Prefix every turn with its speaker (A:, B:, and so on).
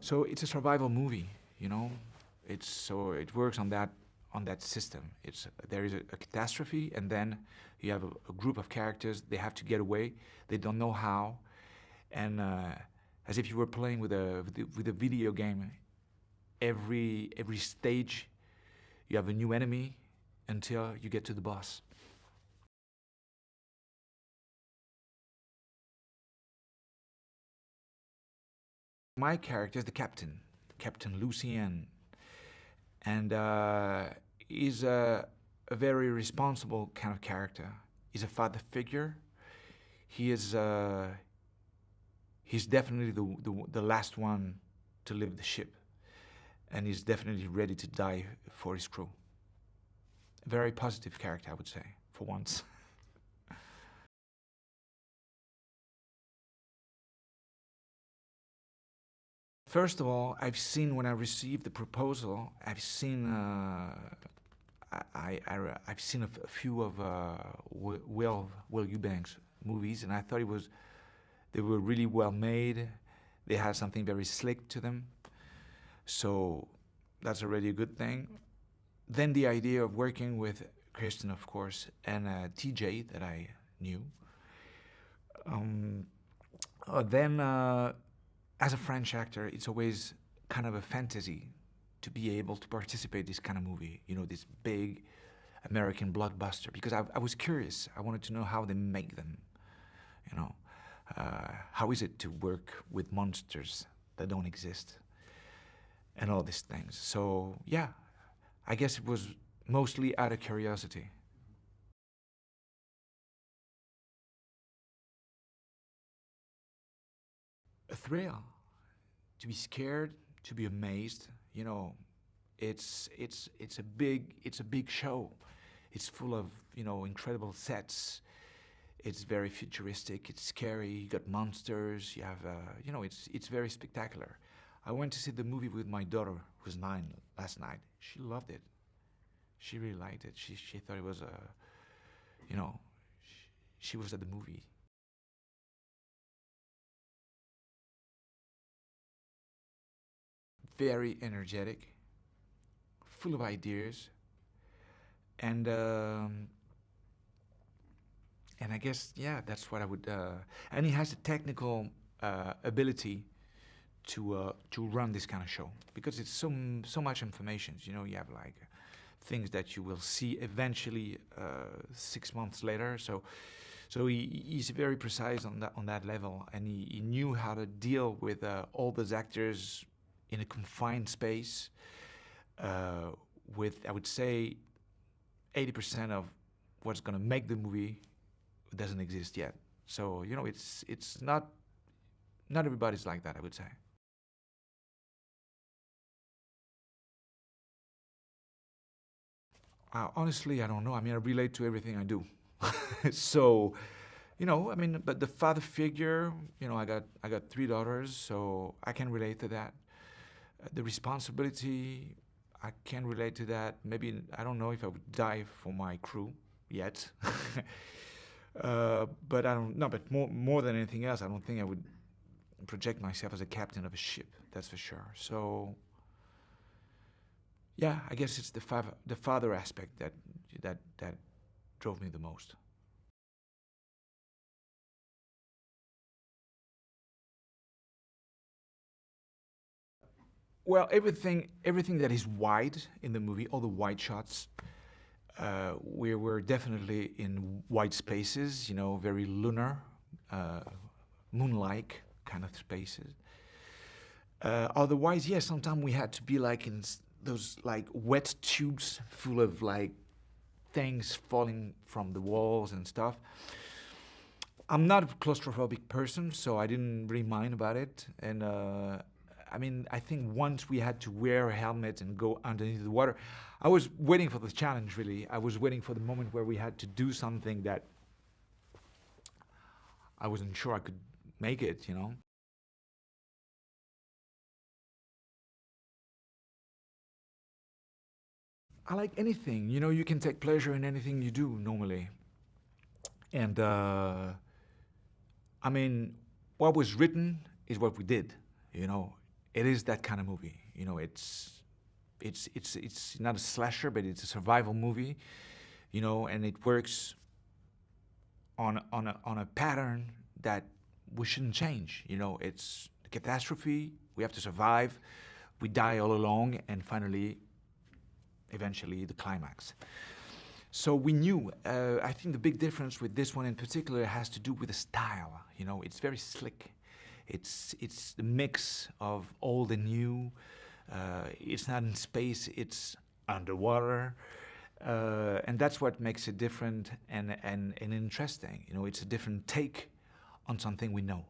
A: So it's a survival movie, you know. It works on that system. There is a catastrophe, and then you have a group of characters. They have to get away. They don't know how, and as if you were playing with a video game. Every stage, you have a new enemy until you get to the boss. My character is the captain, Captain Lucien, and he's a very responsible kind of character. He's a father figure. He is he's definitely the last one to leave the ship, and he's definitely ready to die for his crew. A very positive character, I would say, for once. First of all, I've seen when I received the proposal, I've seen I've seen a few of Will Eubanks movies, and I thought they were really well made. They had something very slick to them, so that's already a good thing. Then the idea of working with Kristen, of course, and TJ that I knew. Um, then, as a French actor, it's always kind of a fantasy to be able to participate in this kind of movie. You know, this big American blockbuster. Because I was curious. I wanted to know how they make them. You know, how is it to work with monsters that don't exist, and all these things. So yeah, I guess it was mostly out of curiosity. A thrill, to be scared, to be amazed. You know, it's a big show. It's full of incredible sets. It's very futuristic. It's scary. You got monsters. You have it's very spectacular. I went to see the movie with my daughter, who's 9, last night. She loved it. She really liked it. She thought it was you know, she was at the movie. Very energetic, full of ideas, and and I guess yeah, that's what I would. And he has the technical ability to run this kind of show because it's so much information. You know, you have like things that you will see eventually 6 months later. So he's very precise on that level, and he knew how to deal with all those actors in a confined space uh, with, I would say, 80% of what's going to make the movie doesn't exist yet. So it's not everybody's like that, I would say. Honestly, I don't know. I mean, I relate to everything I do. So, I mean, but the father figure, I got 3 daughters, so I can relate to that. The responsibility, I can relate to that. Maybe I don't know if I would die for my crew yet. But I don't. No, but more than anything else, I don't think I would project myself as a captain of a ship. That's for sure. So yeah, I guess it's the father aspect that drove me the most. Well, everything that is wide in the movie, all the wide shots, we were definitely in wide spaces. Very lunar, uh, moon-like kind of spaces. Otherwise, yes, sometimes we had to be like in those like wet tubes full of like things falling from the walls and stuff. I'm not a claustrophobic person, so I didn't really mind about it. And I mean, I think once we had to wear a helmet and go underneath the water, I was waiting for the challenge. Really, I was waiting for the moment where we had to do something that I wasn't sure I could make it. I like anything. You can take pleasure in anything you do normally. And I mean, what was written is what we did. You know, it is that kind of movie. You know, it's not a slasher, but it's a survival movie. You know, and it works on a pattern that we shouldn't change. You know, it's a catastrophe. We have to survive. We die all along, and finally, eventually, the climax. So we knew. I think the big difference with this one in particular has to do with the style. You know, it's very slick. It's the mix of old and new. It's not in space. It's underwater. And that's what makes it different and interesting. You know, it's a different take on something we know.